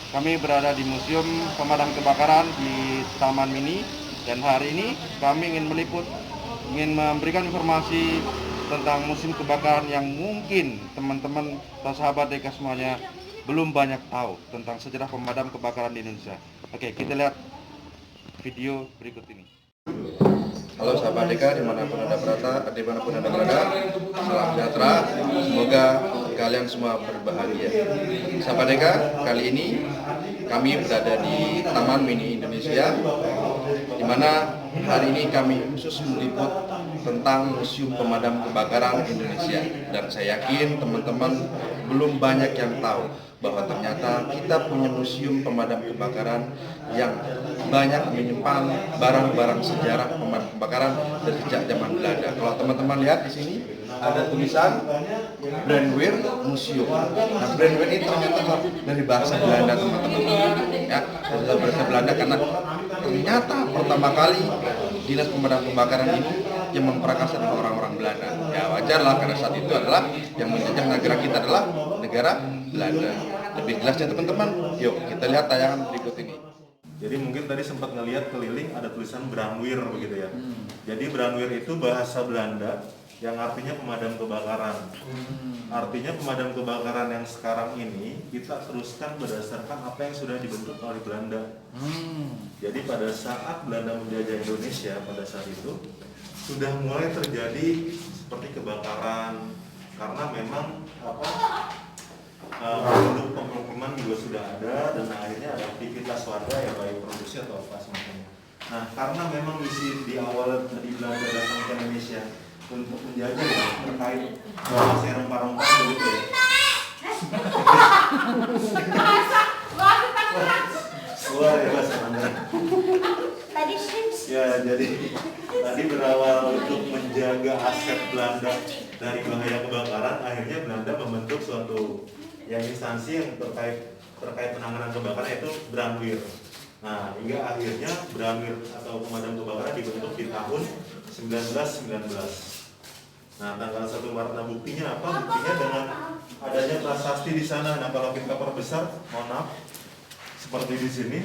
Kami berada di Museum Pemadam Kebakaran di Taman Mini, dan hari ini kami ingin memberikan informasi tentang musim kebakaran yang mungkin teman-teman atau sahabat Deka semuanya belum banyak tahu tentang sejarah pemadam kebakaran di Indonesia. Oke, kita lihat video berikut ini. Halo sahabat Deka, dimanapun Anda berada, salam sejahtera, semoga kalian semua berbahagia. Sahabat Deka, kali ini kami berada di Taman Mini Indonesia, di mana hari ini kami khusus meliput tentang Museum Pemadam Kebakaran Indonesia. Dan saya yakin teman-teman belum banyak yang tahu bahwa ternyata kita punya museum pemadam kebakaran yang banyak menyimpan barang-barang sejarah pemadam kebakaran dari sejak zaman Belanda. Kalau teman-teman lihat di sini ada tulisan Brandweer Museum. Nah, Brandweer ini ternyata dari bahasa Belanda, teman-teman. Ya, dari bahasa Belanda, karena ternyata pertama kali dinas pemadam kebakaran ini yang memprakarsai adalah orang-orang Belanda. Ya wajarlah, karena saat itu adalah yang menjajah negara kita adalah negara Belanda. Lebih jelasnya teman-teman, yuk kita lihat tayangan berikut ini. Jadi mungkin tadi sempat ngelihat keliling ada tulisan Brandweer begitu ya. Jadi Brandweer itu bahasa Belanda yang artinya pemadam kebakaran. Artinya pemadam kebakaran yang sekarang ini kita teruskan berdasarkan apa yang sudah dibentuk oleh Belanda. Jadi pada saat Belanda menjajah Indonesia pada saat itu sudah mulai terjadi seperti kebakaran karena memang produk pemukiman juga sudah ada, dan akhirnya ada aktivitas warga ya baik produksi atau apa semacamnya. Nah, karena memang di awal dari Belanda datang ke Indonesia untuk menjajah ya terkait masih rempah-rempah begitu ya. Keluar ya bahasa Mandarin. Ya, jadi tadi berawal untuk menjaga aset Belanda dari bahaya kebakaran, akhirnya Belanda membentuk suatu instansi yang terkait penanganan kebakaran, yaitu Brandweer. Nah, hingga akhirnya Brandweer atau pemadam kebakaran dibentuk di tahun 1919. Nah, tanggal 1 Maret, nah buktinya apa? Buktinya dengan adanya prasasti di sana. Nah, kalau kita perbesar, mohon maaf, seperti di sini.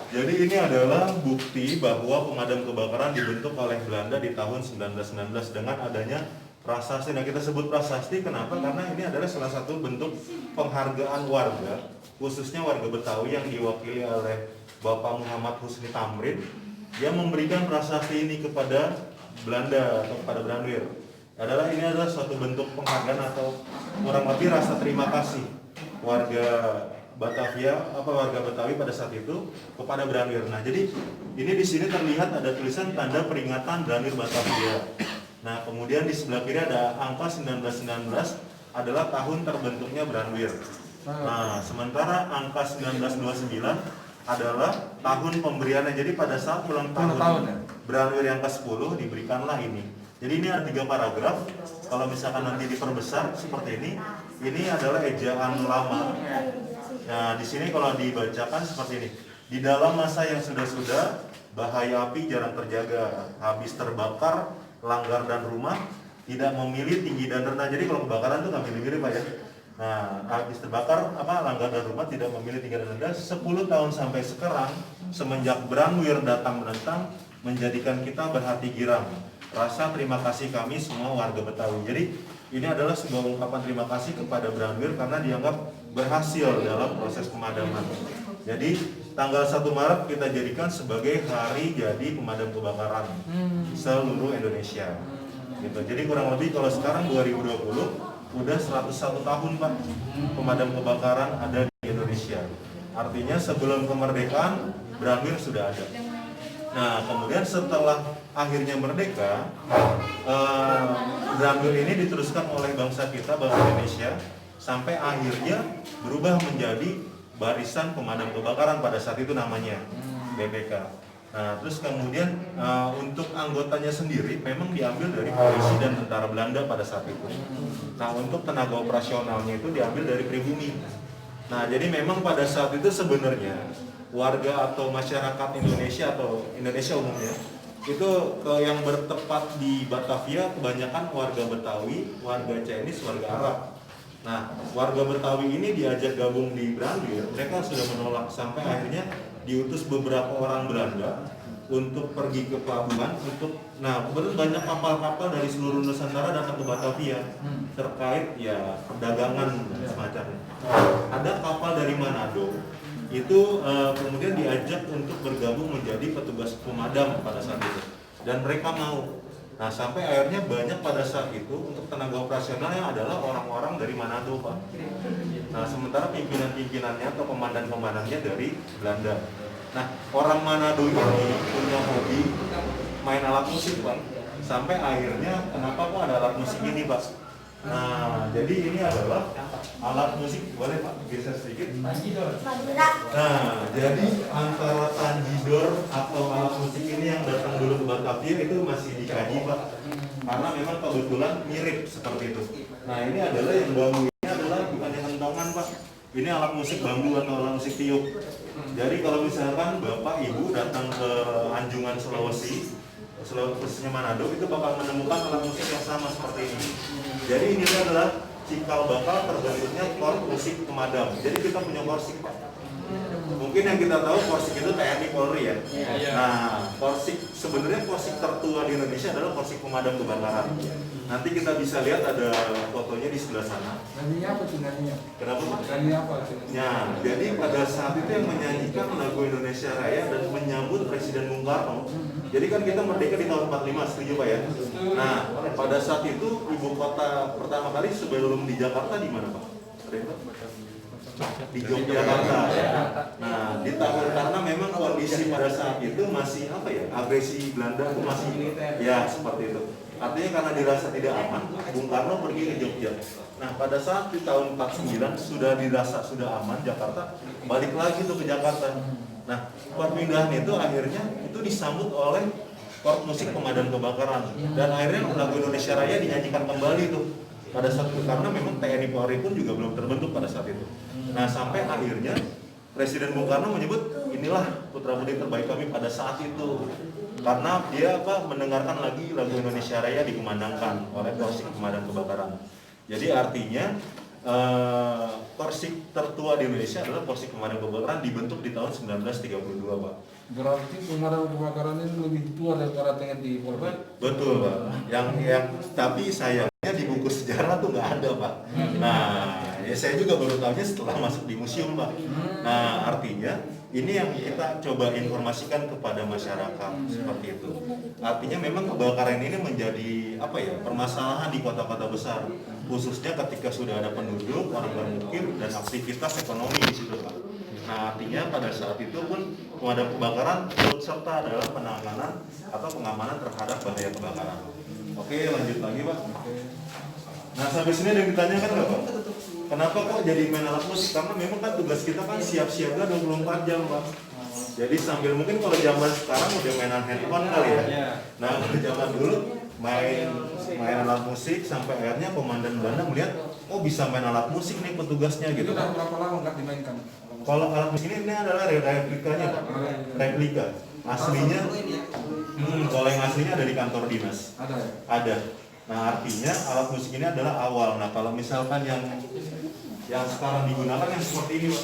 Jadi ini adalah bukti bahwa pemadam kebakaran dibentuk oleh Belanda di tahun 1919 dengan adanya prasasti. Nah, kita sebut prasasti kenapa? Karena ini adalah salah satu bentuk penghargaan warga, khususnya warga Betawi yang diwakili oleh Bapak Muhammad Husni Tamrin, yang memberikan prasasti ini kepada Belanda atau kepada Brandweer. Ini adalah suatu bentuk penghargaan atau kurang lebih rasa terima kasih warga Batavia, warga Betawi pada saat itu kepada Brandweer. Nah, jadi ini di sini terlihat ada tulisan tanda peringatan Brandweer Batavia. Nah, kemudian di sebelah kiri ada angka 1919 adalah tahun terbentuknya Brandweer. Nah, sementara angka 1929 adalah tahun pemberiannya. Jadi pada saat ulang tahun Brandweer yang ke-10 diberikanlah ini. Jadi ini ada 3 paragraf. Kalau misalkan nanti diperbesar seperti ini adalah ejaan lama. Nah, di sini kalau dibacakan seperti ini. Di dalam masa yang sudah-sudah, bahaya api jarang terjaga, habis terbakar, langgar dan rumah, tidak memilih tinggi dan rendah. Jadi kalau kebakaran itu nggak milih-milih Pak ya. Nah, habis terbakar, langgar dan rumah tidak memilih tinggi dan rendah. 10 tahun sampai sekarang, semenjak Brandweer datang menentang, menjadikan kita berhati girang. Rasa terima kasih kami semua warga Betawi. Jadi ini adalah sebuah ungkapan terima kasih kepada Brandweer karena dianggap berhasil dalam proses pemadaman. Jadi tanggal 1 Maret kita jadikan sebagai hari jadi pemadam kebakaran seluruh Indonesia. Gitu. Jadi kurang lebih kalau sekarang 2020 udah 101 tahun Pak pemadam kebakaran ada di Indonesia. Artinya sebelum kemerdekaan Brandweer sudah ada. Nah, kemudian setelah akhirnya merdeka, Brandweer ini diteruskan oleh bangsa kita, bangsa Indonesia, sampai akhirnya berubah menjadi Barisan Pemadam Kebakaran pada saat itu namanya BPK. Nah, terus kemudian untuk anggotanya sendiri memang diambil dari polisi dan tentara Belanda pada saat itu. Nah, untuk tenaga operasionalnya itu diambil dari pribumi. Nah, jadi memang pada saat itu sebenarnya warga atau masyarakat Indonesia atau Indonesia umumnya itu yang bertempat di Batavia kebanyakan warga Betawi, warga Chinese, warga Arab. Nah, warga Betawi ini diajak gabung di Brandir, mereka sudah menolak sampai akhirnya diutus beberapa orang Belanda untuk pergi ke pelabuhan kebetulan banyak kapal-kapal dari seluruh Nusantara datang ke Batavia terkait ya perdagangan dan semacamnya. Ada kapal dari Manado itu kemudian diajak untuk bergabung menjadi petugas pemadam pada saat itu dan mereka mau. Nah, sampai akhirnya banyak pada saat itu untuk tenaga operasionalnya adalah orang-orang dari Manado, Pak. Nah, sementara pimpinan-pimpinannya atau komandan-komandannya dari Belanda. Nah, orang Manado ini punya hobi main alat musik, Pak. Sampai akhirnya kenapa kok ada alat musik ini, Pak? Nah, jadi ini adalah alat musik, boleh Pak geser sedikit? Nah, jadi antara tanjidor atau alat musik ini yang datang dulu ke Batavia itu masih dikaji Pak, karena memang kebetulan mirip seperti itu. Nah, ini adalah yang bambu ini adalah bukan yang kentongan Pak, ini alat musik bambu atau alat musik tiup. Jadi kalau misalkan Bapak Ibu datang ke Anjungan Sulawesi, khususnya Manado, itu bakal menemukan alat musik yang sama seperti ini. Jadi ini adalah cikal bakal terbentuknya korps musik pemadam. Jadi kita punya korsik Pak. Mungkin yang kita tahu korsik itu TNI Polri ya. Nah, korsik sebenarnya korsik tertua di Indonesia adalah korsik pemadam kebakaran. Nanti kita bisa lihat ada fotonya di sebelah sana. Nyanyinya apa tuh nyanyinya? Kenapa Pak? Nyanyi apa? Ya, jadi pada saat itu yang menyanyikan lagu Indonesia Raya dan menyambut Presiden Bung Karno. Jadi kan kita merdeka di tahun 45, setuju Pak ya? Nah, pada saat itu ibu kota pertama kali sebelum di Jakarta di mana Pak? Di Yogyakarta. Nah, di tahun karena memang kondisi pada saat itu masih apa ya? Agresi Belanda itu masih ya seperti itu. Artinya karena dirasa tidak aman, Bung Karno pergi ke Jogja. Nah, pada saat di tahun 49 sudah dirasa sudah aman Jakarta, balik lagi tuh ke Jakarta. Nah, perpindahan itu akhirnya itu disambut oleh korps musik pemadam kebakaran dan akhirnya lagu Indonesia Raya dinyanyikan kembali tuh pada saat itu karena memang TNI Polri pun juga belum terbentuk pada saat itu. Nah, sampai akhirnya Presiden Bung Karno menyebut inilah putra putri terbaik kami pada saat itu karena dia mendengarkan lagi lagu Indonesia Raya dikumandangkan oleh korsik pemadam kebakaran. Jadi artinya korsik tertua di Indonesia adalah korsik pemadam kebakaran dibentuk di tahun 1932 Pak. Berarti pemadam kebakaran ini lebih tua daripada TNI Polri. Betul Pak. Yang tapi sayangnya di buku sejarah tuh nggak ada Pak. Nah, ya saya juga baru tahunya setelah masuk di museum Pak. Nah, artinya ini yang kita coba informasikan kepada masyarakat seperti itu. Artinya memang kebakaran ini menjadi permasalahan di kota-kota besar, khususnya ketika sudah ada penduduk, orang bermukim dan aktivitas ekonomi di situ Pak. Nah, artinya pada saat itu pun pemadam kebakaran turut serta adalah penanganan atau pengamanan terhadap bahaya kebakaran. Oke, lanjut lagi Pak. Nah, sampai sini ada yang ditanyakan nggak Pak? Kenapa kok jadi main alat musik? Karena memang kan tugas kita kan siap siaga 24 jam Pak. Jadi sambil mungkin kalau zaman sekarang udah mainan handphone kali ya. Nah, kalau zaman dulu main alat musik sampai akhirnya komandan Belanda melihat oh bisa main alat musik nih petugasnya gitu. Itu udah berapa lama nggak dimainkan? Kalau alat musik ini adalah replikanya Pak. Replika. Aslinya kalau yang aslinya ada di kantor dinas. Ada ya? Ada. Nah, artinya alat musik ini adalah awal. Nah, kalau misalkan yang sekarang digunakan yang seperti ini Pak.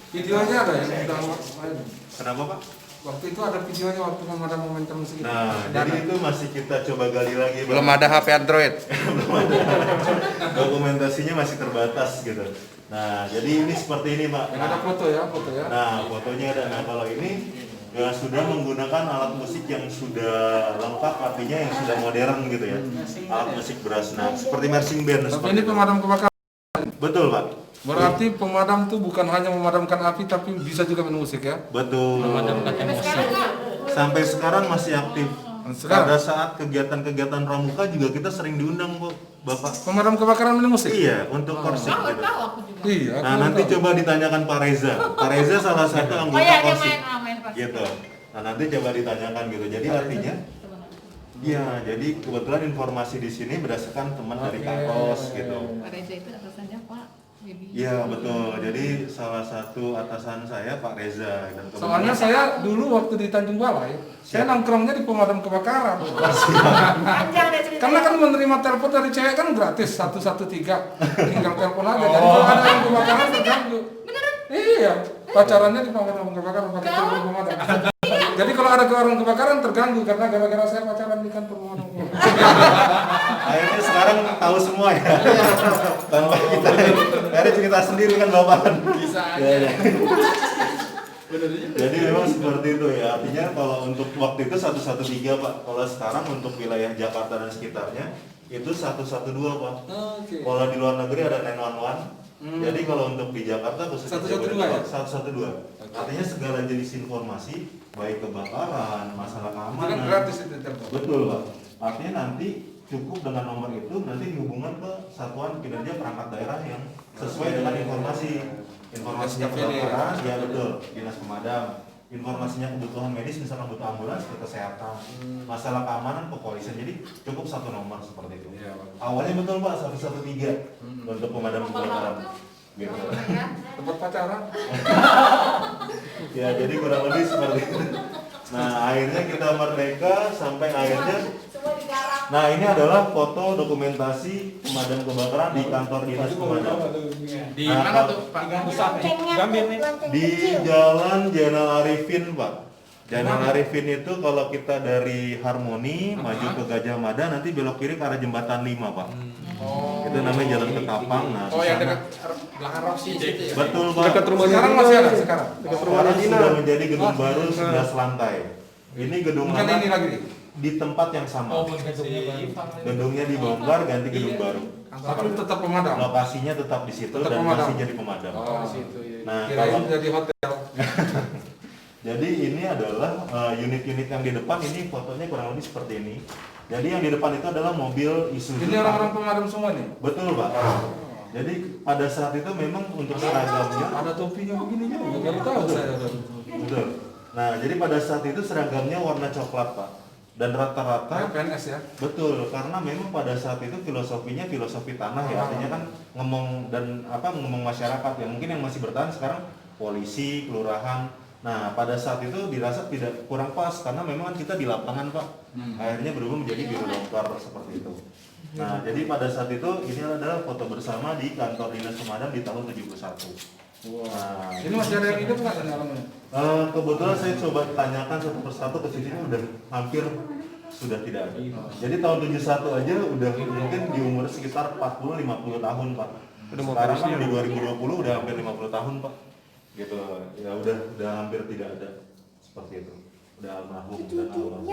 Videonya ada yang udah main. Kenapa Pak? Waktu itu ada videonya waktu pemadam momentum musik. Nah, jadi itu masih kita coba gali lagi. Belum ada HP Android. Belum ada. Dokumentasinya masih terbatas gitu. Nah, jadi ini seperti ini Pak. Yang ada foto ya. Nah, fotonya ada. Nah, kalau ini ya sudah menggunakan alat musik yang sudah lengkap, artinya yang sudah modern gitu ya. Alat musik beras. Nah, seperti marching band. Tapi ini pemadam kebakaran. Betul Pak. Berarti pemadam tuh bukan hanya memadamkan api tapi bisa juga main musik ya? Betul. Memadamkan emosi. Sampai sekarang masih aktif. Sekarang? Pada saat kegiatan-kegiatan pramuka juga kita sering diundang kok, Bapak. Pemadam kebakaran main musik? Iya, untuk korsik gitu. Tahu aku juga. Iya. Nah, nanti coba ditanyakan Pak Reza. Pak Reza salah satu Oh anggota iya, dia korsik. main pas. Gitu. Nah, nanti coba ditanyakan gitu. Jadi artinya iya, jadi kebetulan informasi di sini berdasarkan teman dari Kakos gitu. Pak Reza itu atasannya Pak Iya betul. Jadi salah satu atasan saya Pak Reza dan Soalnya saya dulu waktu di Tanjung Balai, saya nongkrongnya di pemadam kebakaran. Karena kan menerima telepon dari cewek kan gratis 113, tinggal telepon aja. Jadi kalau ada yang kebakaran terganggu. Iya, pacarannya di pemadam kebakaran pakai telepon pemadam. Jadi kalau ada orang kebakaran terganggu karena gara-gara saya pacaran di kantor pemadam kebakaran. akhirnya sekarang tahu semua ya. Tanpa kita akhirnya cerita sendiri kan Bapak. Bisa Ya, aja. ya. Jadi memang seperti itu ya. Artinya kalau untuk waktu itu 113 Pak. Kalau sekarang untuk wilayah Jakarta dan sekitarnya itu 112 Pak. Oke. Kalau di luar negeri ada 911. Jadi kalau untuk di Jakarta khususnya 112 ya? 112. Artinya segala jenis informasi baik kebakaran, masalah Itu kan keamanan. gratis itu telepon. Betul Pak. Artinya nanti cukup dengan nomor itu nanti dihubungkan ke satuan kinerja perangkat daerah yang sesuai dengan informasinya kebakaran, ya betul, dinas pemadam. Informasinya kebutuhan medis, misalkan butuh ambulans ke kesehatan, masalah keamanan kepolisian, jadi cukup satu nomor seperti itu. Iya, Pak. Awalnya betul Pak 113 untuk pemadam kebakaran. Gitu. Tempat pacaran. Ya jadi kurang lebih seperti itu. Nah akhirnya kita merdeka sampai akhirnya. Nah ini adalah foto dokumentasi pemadam kebakaran di kantor dinas pemadam. Di Nah, mana tuh Pak Pusat nih? Gambir nih. Di Jalan Jenderal Arifin Pak. Jenderal Arifin itu kalau kita dari Harmoni maju ke Gajah Mada nanti belok kiri ke arah jembatan 5 Pak. Itu namanya Jalan Ketapang. Nah, Oh di yang sana- dekat belakang Roxy situ ya? Betul Pak. Sekarang masih ada sekarang. Sekarang sudah menjadi gedung baru 11 lantai. Ini gedung Bukan lama ini lagi nih. di tempat yang sama. Gedungnya dibongkar ganti gedung baru. Tapi tetap pemadam. Lokasinya tetap di situ Tetap dan pemadam. masih jadi pemadam. Oh, di situ ya. Nah, Kirain kalau jadi hotel. jadi ini adalah unit-unit yang di depan ini fotonya kurang lebih seperti ini. Jadi yang di depan itu adalah mobil Isuzu. Ini orang-orang pemadam semua nih. Betul Pak. Jadi pada saat itu memang untuk seragamnya Ada topinya begini juga. Baru tahu saya. betul. Nah, jadi pada saat itu seragamnya warna coklat Pak. Dan rata-rata Kayak PNS ya. betul, karena memang pada saat itu filosofinya filosofi tanah ya, artinya kan ngomong dan ngomong masyarakat ya, mungkin yang masih bertahan sekarang polisi, kelurahan. Nah, pada saat itu dirasa tidak kurang pas karena memang kan kita di lapangan Pak. Akhirnya berubah menjadi biro damkar seperti itu. Nah, jadi pada saat itu ini adalah foto bersama di kantor dinas pemadam di tahun 71. Nah, Ini masih ada yang hidup nggak ini orangnya? kebetulan saya coba tanyakan satu persatu ke sini udah hampir sudah tidak ada. Jadi tahun 71 aja udah mungkin di umur sekitar 40-50 tahun Pak. Sekarang kan di 2020 udah hampir 50 tahun Pak. Gitu. Ya udah hampir tidak ada seperti itu. Udah almarhum dan almarhum.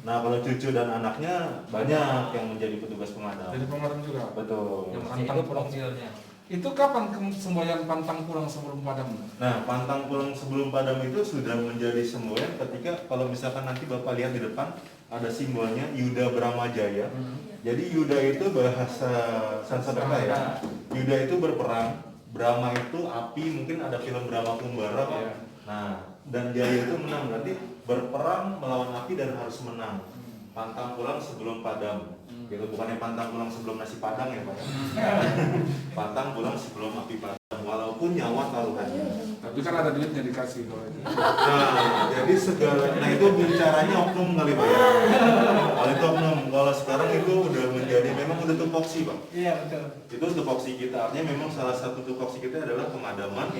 Nah kalau cucu dan anaknya banyak yang menjadi petugas pemadam. Jadi pemadam juga. Betul. Yang pantang pulang. Itu kapan semboyan pantang pulang sebelum padam? Nah, pantang pulang sebelum padam itu sudah menjadi semboyan ketika kalau misalkan nanti Bapak lihat di depan ada simbolnya Yuda Bramajaya. Jadi Yuda itu bahasa Sanskerta ya. Yuda itu berperang, Brahma itu api, mungkin ada film Brahma Kumbara Pak. Nah, dan Jaya itu menang, berarti berperang melawan api dan harus menang. Pantang pulang sebelum padam. Gitu, bukannya pantang pulang sebelum nasi padang ya Pak. Pantang pulang sebelum api padam, walaupun nyawa taruhannya. Tapi kan ada duitnya dikasih kalau itu. Nah, jadi segala, nah itu bicaranya oknum kali Pak ya. Kalau itu oknum, kalau sekarang itu udah menjadi, memang udah tupoksi Pak. Iya betul. Itu tupoksi kita, artinya memang salah satu tupoksi kita adalah pemadaman,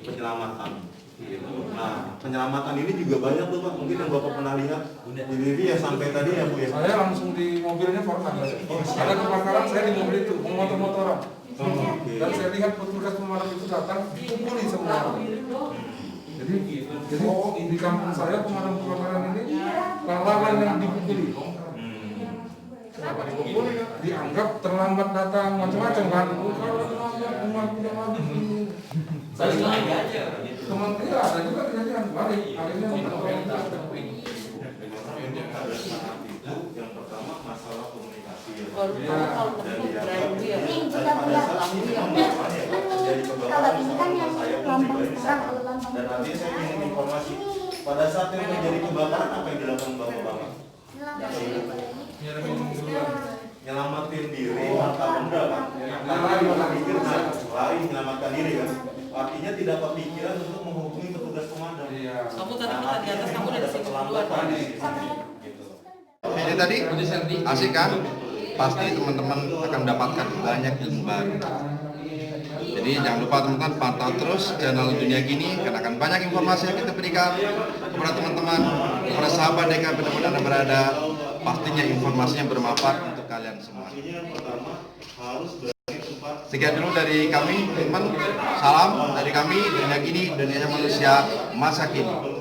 penyelamatan. Gitu. Nah, penyelamatan ini juga banyak tuh Pak, mungkin yang Bapak pernah lihat di TV ya sampai tadi ya Bu ya. Saya langsung di mobilnya pernah. Ada kebakaran saya di mobil itu, motor-motoran. Oke. Dan saya lihat petugas pemadam itu datang, dipukuli semua orang. Jadi di kampung saya pemadam kebakaran ini pahlawan yang dipukuli. Kenapa dipukuli? Dianggap terlambat datang macam-macam kan. Kalau terlambat rumah udah habis. Teman dia ada juga kejadian balik, akhirnya Memang pada saat itu yang pertama masalah komunikasi ya. Dan pada saat ini memang masalahnya ya, terjadi kebakaran sama saya pun pribadi sama. Dan artinya saya ingin informasi pada saat yang terjadi kebakaran apa yang dilakukan bapak-bapak? nyelamatin diri atau enggak kan? Karena dia pikir lari menyelamatkan diri kan? Artinya tidak kepikiran untuk menghubungi petugas pemadam. Kamu tadi minta di atas, kamu udah di sini duluan. Ini tadi asik kan? Pasti teman-teman akan mendapatkan banyak ilmu baru. Jadi jangan lupa teman-teman pantau terus channel Dunia Gini karena akan banyak informasi yang kita berikan kepada teman-teman, kepada sahabat DK benar-benar berada. Pastinya informasinya bermanfaat untuk kalian semua. Sekian dulu dari kami, teman. Salam dari kami, Dunia Gini, Indonesia Manusia Masa Kini.